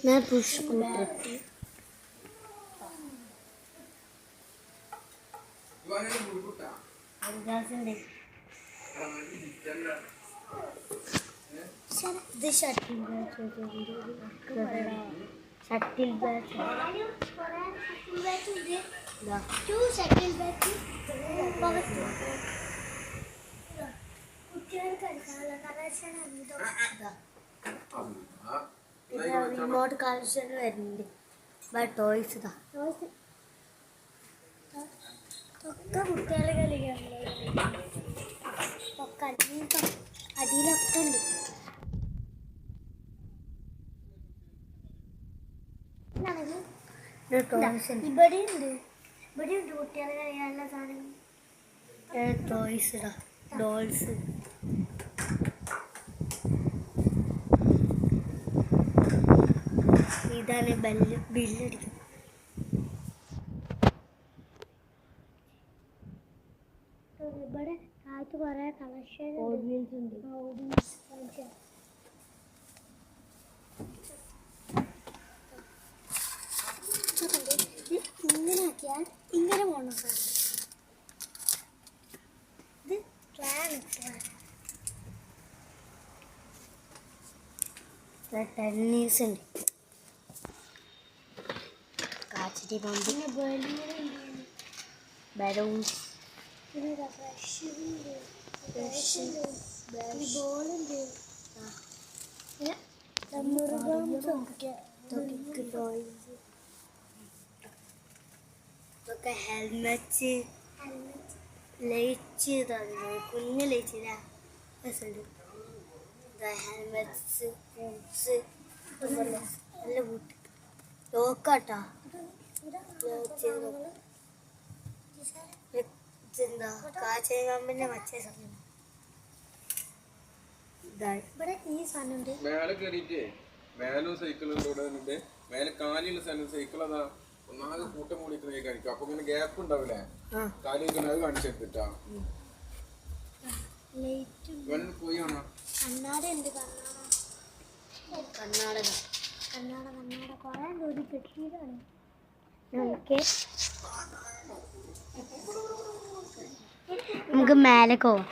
मैं push scooter shuttle bat remote collection വരുന്നുണ്ട് toys ഇതാ ഒക്കെ കുട്ടികളെ കളിക്കാൻ ഒക്കെ അടിയിലൊക്കെ ഉണ്ട് ഇവിടെയുണ്ട് കുട്ടികളെ കളിക്കാനുള്ള സാധനം ടോയ്സ് ഇതാ ഡോൾസ് ഇതാണ് ബില്ലടിക്കുന്നത് ഇവിടെ താഴത്ത് കുറെ കളക്ഷൻ ഉണ്ട് ഇങ്ങനെ ആക്കിയാൽ ഇങ്ങനെ പോകണം ഇത് ടെന്നീസ് ഉണ്ട് കാച്ചിരി പമ്പ് ബലൂൺസ് ബോളുണ്ട് ഇതൊക്കെ ഹെൽമെറ്റ് ലൈറ്റ് കുഞ്ഞ് ലൈറ്റില്ല ഹെൽമെറ്റ്സ് ബൂട്ട്സ് നല്ല ബൂട്ട് ലോക്കാട്ടാ എന്താ കാച്ചിരി പമ്പിന്റെ മറ്റേ സാധനം ഇവിടെ ഈ സാധനം ഉണ്ട് മേലെ കയറിയിട്ട് മേലും സൈക്കിളുണ്ട് മേലെ കാലിയുള്ള സ്ഥലം സൈക്കിൾ അതാ ഒന്നാമത് കൂട്ടം കൂടിയിട്ട് കാണിക്കും അപ്പൊ ഇങ്ങനെ ഗ്യാപ്പ് ഉണ്ടാവില്ലേ കാലി അത് കാണിച്ചെടുത്തിട്ടാ പോയി കാണാ കർണാടക കൊറേ ജോലി കിട്ടിയതാണ് നമുക്ക് മേലെ പോവാം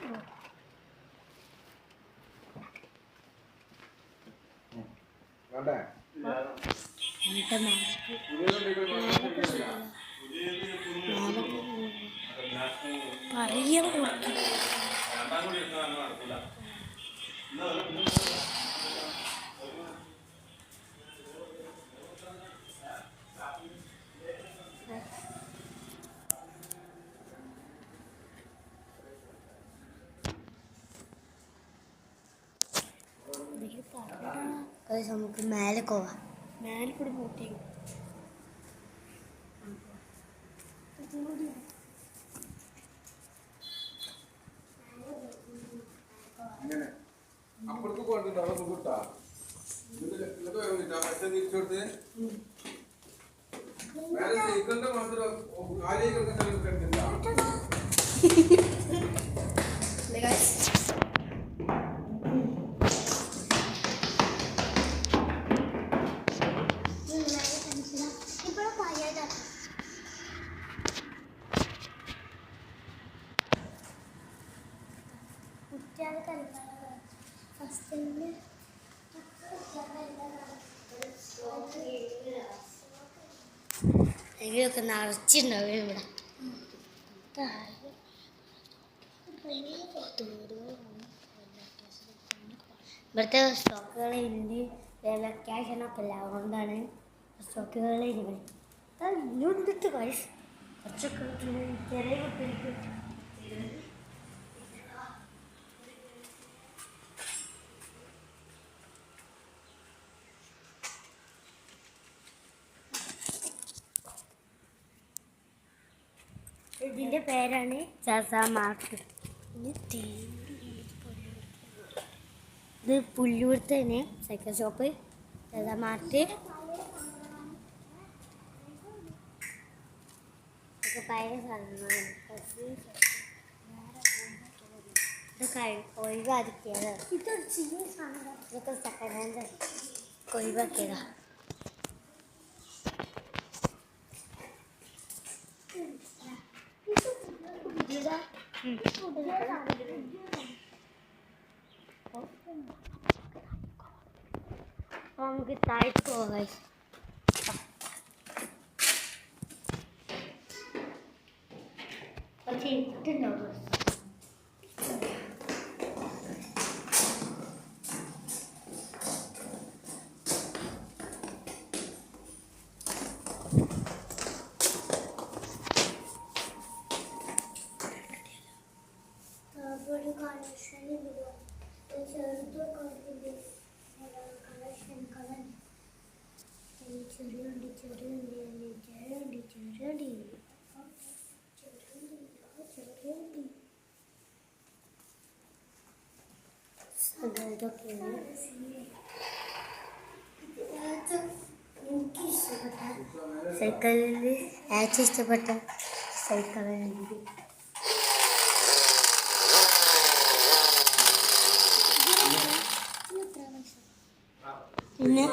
നമുക്ക് മേലെ പോവാം മേലെ കൂടി പൂട്ടി അപ്പുറത്ത് പോയിട്ട് കൂട്ടാ തിരിച്ചോട്ട് മേലെ സൈക്കിളിന്റെ മാത്രം കാലിയൊക്കെ കണ്ടില്ല ഇതിലൊക്കെ നിറച്ചിട്ടുണ്ടാവും ഇവിടെ ഇവിടുത്തെ സ്റ്റോക്കുകൾ ഹിന്ദി ക്യാഷനൊക്കെ അല്ല അതുകൊണ്ടാണ് സ്റ്റോക്കുകൾ ഇങ്ങോട്ട് പൈസ കുറച്ചൊക്കെ ചെറിയ കുട്ടികൾക്ക് ഇതിൻ്റെ പേരാണ് ചാസ മാർക്ക്. ഇത് പുല്ലൂർത്ത് തന്നെ സൈക്കിൾ ഷോപ്പ് ചാസ മാർക്ക്. ഇതൊക്കെ പഴയ സാധനങ്ങളാണ്. ഒഴിവാക്കിയത് ഇതൊക്കെ സെക്കൻഡ് ഹാൻഡ് ഒഴിവാക്കിയതാ. നമുക്ക് താഴ്ത്തു പോകാം. പക്ഷേ ഇട്ടുണ്ടാവും. ഒരു കണക്ഷന് ചെറുത് കണക്ഷൻ കളൻ ചെറിയുണ്ട് ചെറിയുണ്ട് ചെറിയുണ്ട് ചെറിയുണ്ട് ചെറിയുണ്ട് ഇതൊക്കെയാണ് എനിക്ക് ഇഷ്ടപ്പെട്ട സൈക്കിളിൽ ഏറ്റവും ഇഷ്ടപ്പെട്ട സൈക്കിളാണ്. പിന്നെ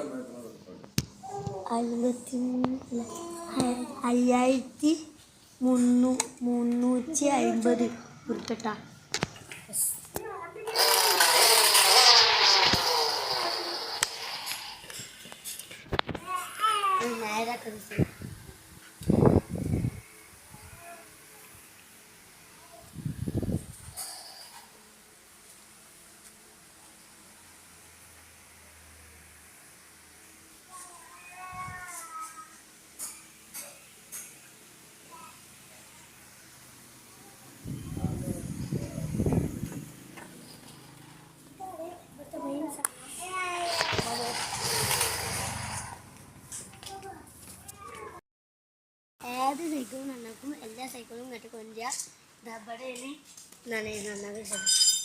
5350 ഉറുപ്പിക. നേരാക്കി ഏത് സൈക്കിളും നന്നാക്കും. എല്ലാ സൈക്കിളും കെട്ടിക്കൊണ്ടിരിക്കുക. ഡബടയിൽ നന്നാകും.